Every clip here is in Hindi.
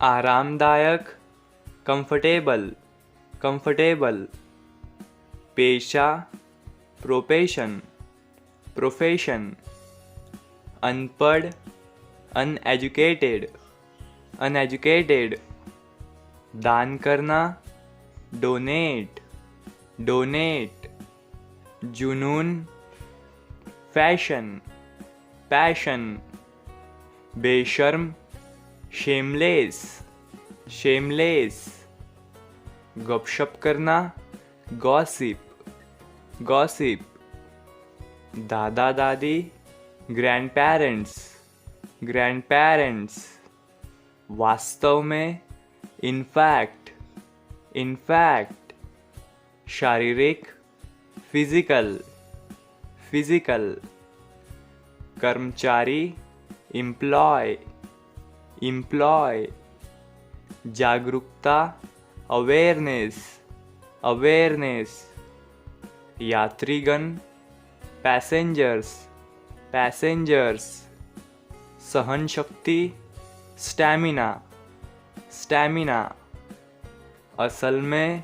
आरामदायक, कंफर्टेबल, कंफर्टेबल। पेशा, प्रोफेशन, प्रोफेशन। अनपढ़, अनएजुकेटेड, अनएजुकेटेड। दान करना, डोनेट, डोनेट। जुनून, फैशन, पैशन। बेशर्म, शेमलेस, शेमलेस। गपशप करना, गॉसिप, गॉसिप। दादा दादी, ग्रैंड पेरेंट्स, ग्रैंड पेरेंट्स। वास्तव में, इनफैक्ट, इनफैक्ट। शारीरिक, फिजिकल, फिजिकल। कर्मचारी, एम्प्लॉय, एम्प्लॉय। जागरूकता, अवेयरनेस, अवेयरनेस। यात्रीगण, पैसेंजर्स, पैसेंजर्स। सहन शक्ति, स्टैमिना, स्टैमिना। असल में,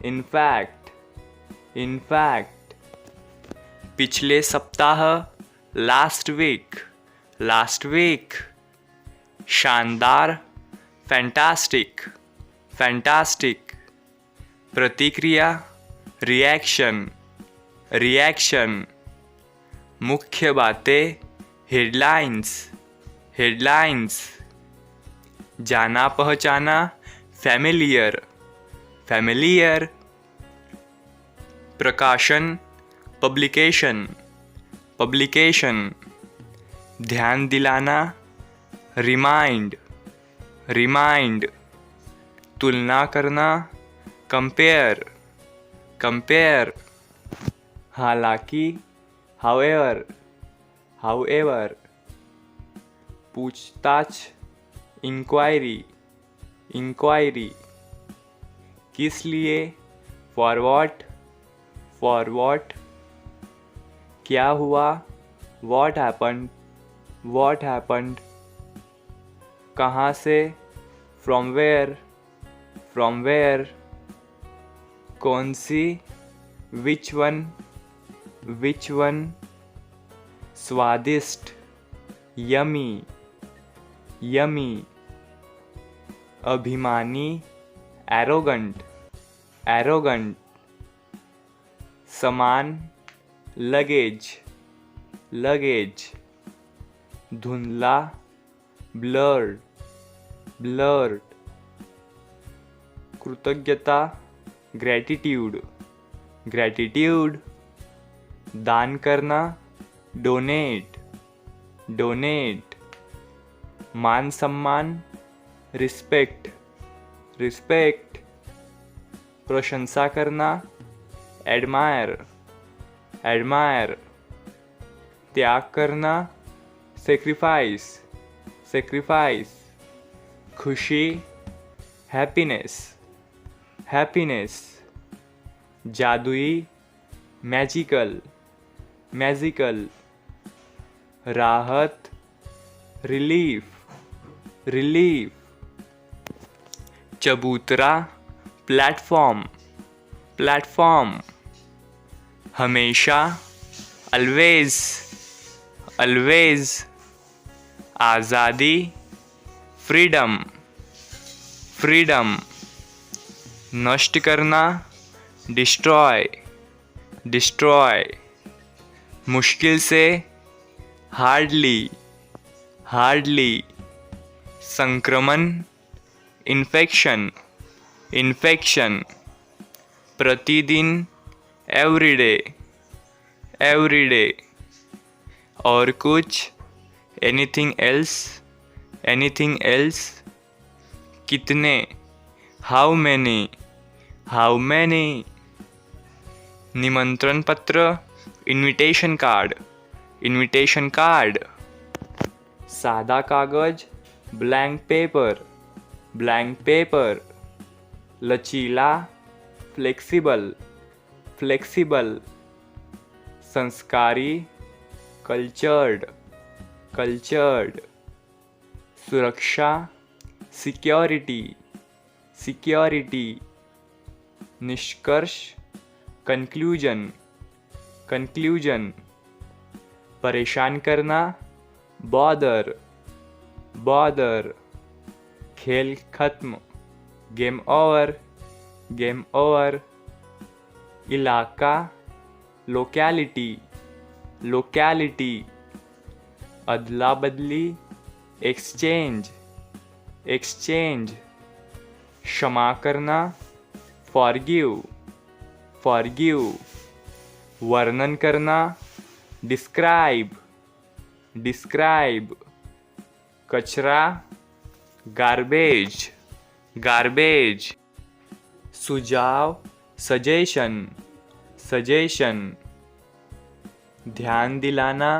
इनफैक्ट, इनफैक्ट। पिछले सप्ताह, लास्ट वीक, लास्ट वीक। शानदार, फैंटास्टिक, फैंटास्टिक। प्रतिक्रिया, रिएक्शन, रिएक्शन। मुख्य बातें, हेडलाइंस, हेडलाइंस। जाना पहचाना, फैमिलियर, फैमिलियर। प्रकाशन, पब्लिकेशन, पब्लिकेशन। ध्यान दिलाना, रिमाइंड, रिमाइंड। तुलना करना, कंपेयर, कंपेयर। हालांकि, हाउएवर, हाउएवर। पूछताछ, इंक्वायरी, इंक्वायरी। किस लिए, फॉर व्हाट, फॉर व्हाट। क्या हुआ, व्हाट हैपेंड, व्हाट हैपेंड। कहाँ से, फ्रॉम वेयर, फ्रॉम वेयर। कौन सी, विच वन, विच वन। स्वादिष्ट, यमी, यमी। अभिमानी, एरोगंट, एरोगंट। समान, लगेज, लगेज। धुंधला, ब्लर्ड, ब्लर्ड। कृतज्ञता, ग्रैटिट्यूड, ग्रैटिट्यूड। दान करना, डोनेट, डोनेट। मान सम्मान, रिस्पेक्ट, रिस्पेक्ट। प्रशंसा करना, एडमायर, एडमायर। त्याग करना, सेक्रीफाइस, सेक्रीफाइस। खुशी, हैप्पीनेस, हैप्पीनेस। जादुई, मैजिकल, मैजिकल। राहत, रिलीफ, रिलीफ। चबूतरा, प्लेटफॉर्म, प्लेटफॉर्म। हमेशा, अलवेज, अलवेज। आज़ादी, फ्रीडम, फ्रीडम। नष्ट करना, डिस्ट्रॉय, डिस्ट्रॉय। मुश्किल से, हार्डली, हार्डली। संक्रमण, इन्फेक्शन, इन्फेक्शन। प्रतिदिन, एवरीडे, एवरीडे। और कुछ, एनीथिंग एल्स, एनीथिंग एल्स। कितने, हाउ मैनी, हाउ मैनी। निमंत्रण पत्र, इनविटेशन कार्ड, इनविटेशन कार्ड। सादा कागज, ब्लैंक पेपर, ब्लैंक पेपर। लचीला, फ्लेक्सिबल, फ्लेक्सिबल। संस्कारी, कल्चर्ड, कल्चर्ड। सुरक्षा, सिक्योरिटी, सिक्योरिटी। निष्कर्ष, कंक्लूजन, कंक्लूजन। परेशान करना, बॉदर, बॉदर। खेल खत्म, गेम ओवर, गेम ओवर। इलाका, लोकेलिटी, लोकेलिटी। अदला बदली, एक्सचेंज, एक्सचेंज। क्षमा करना, फॉरगिव, फॉरगिव। वर्णन करना, डिस्क्राइब, डिस्क्राइब। कचरा, गार्बेज, गार्बेज। सुझाव, सजेशन, सजेशन। ध्यान दिलाना,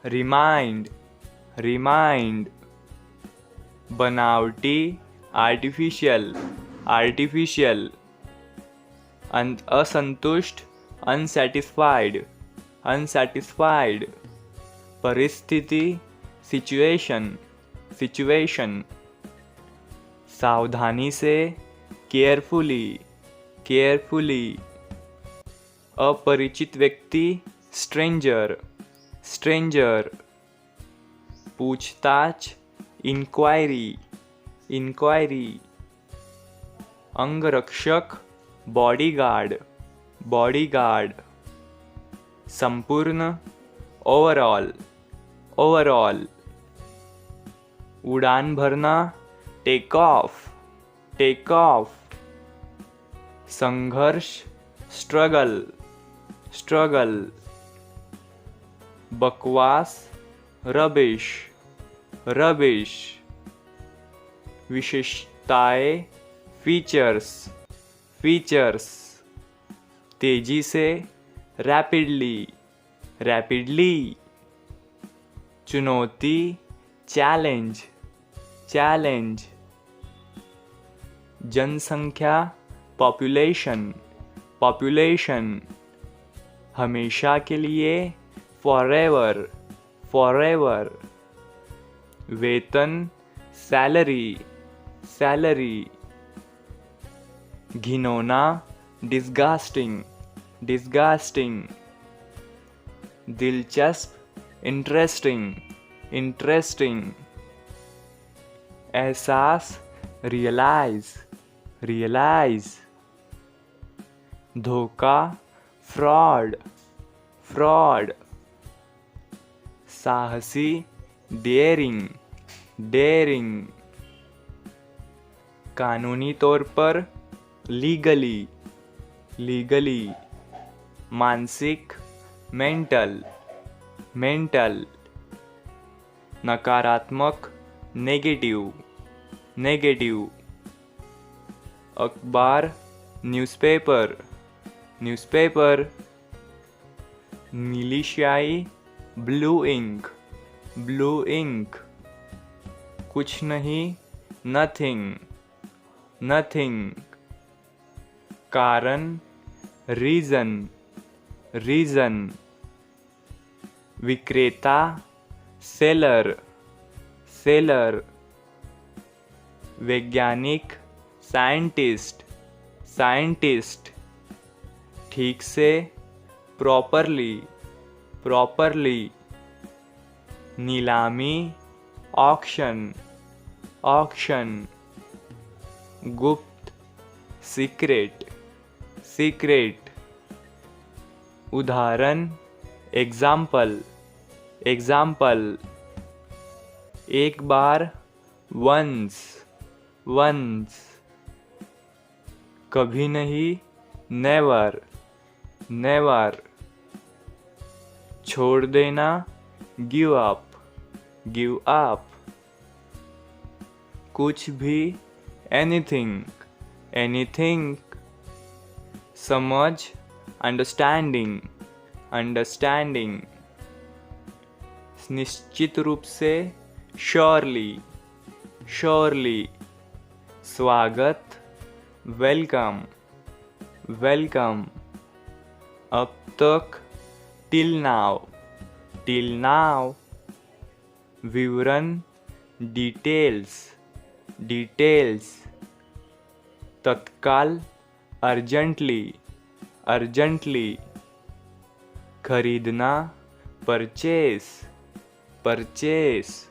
रिमाइंड, रिमाइंड। बनावटी, आर्टिफिशियल, आर्टिफिशियल। असंतुष्ट, अनसेटिस्फाइड, अनसेटिस्फाइड। परिस्थिति, सिचुएशन, सिचुएशन। सावधानी से, केयरफुली, केयरफुली। अपरिचित व्यक्ति, स्ट्रेंजर, स्ट्रेंजर। पूछताछ, इंक्वायरी, इंक्वायरी। अंगरक्षक, बॉडीगार्ड, बॉडीगार्ड। संपूर्ण, ओवरऑल, ओवरऑल। उड़ान भरना, टेक ऑफ, टेक ऑफ। संघर्ष, स्ट्रगल, स्ट्रगल। बकवास, रबिश, रबिश। विशेषताएं, फीचर्स, फीचर्स। तेजी से, रैपिडली, रैपिडली। चुनौती, चैलेंज, चैलेंज। जनसंख्या, पॉपुलेशन, पॉपुलेशन। हमेशा के लिए, फॉरएवर, फॉरएवर। वेतन, सैलरी, सैलरी। घिनौना, डिस्गास्टिंग, डिस्गास्टिंग। दिलचस्प, इंटरेस्टिंग, इंटरेस्टिंग। एहसास, रियलाइज, रियलाइज। धोखा, फ्रॉड, फ्रॉड। साहसी, डेयरिंग, डेयरिंग। कानूनी तौर पर, लीगली, लीगली। मानसिक, मेंटल, मेंटल। नकारात्मक, नेगेटिव, नेगेटिव। अखबार, न्यूज़पेपर, न्यूज़पेपर। नीली स्याही, ब्लू इंक, ब्लू इंक। कुछ नहीं, नथिंग, नथिंग। कारण, रीजन, रीजन। विक्रेता, सेलर, सेलर। वैज्ञानिक, साइंटिस्ट, साइंटिस्ट। ठीक से, प्रॉपरली, प्रॉपरली। नीलामी, ऑक्शन, ऑक्शन। गुप्त, सीक्रेट, सीक्रेट। उदाहरण, एग्जाम्पल, एग्जाम्पल। एक बार, वंस, वंस। कभी नहीं, नेवर, नेवर। छोड़ देना, गिव अप, गिव अप। कुछ भी, एनीथिंग, एनीथिंग। समझ, अंडरस्टैंडिंग, अंडरस्टैंडिंग। निश्चित रूप से, श्योरली, श्योरली। स्वागत, वेलकम, वेलकम। अब तक, टिल नाउ, टिल नाउ। विवरण, डिटेल्स, डिटेल्स, तत्काल, अर्जेंटली, अर्जेंटली, खरीदना, परचेस, परचेस,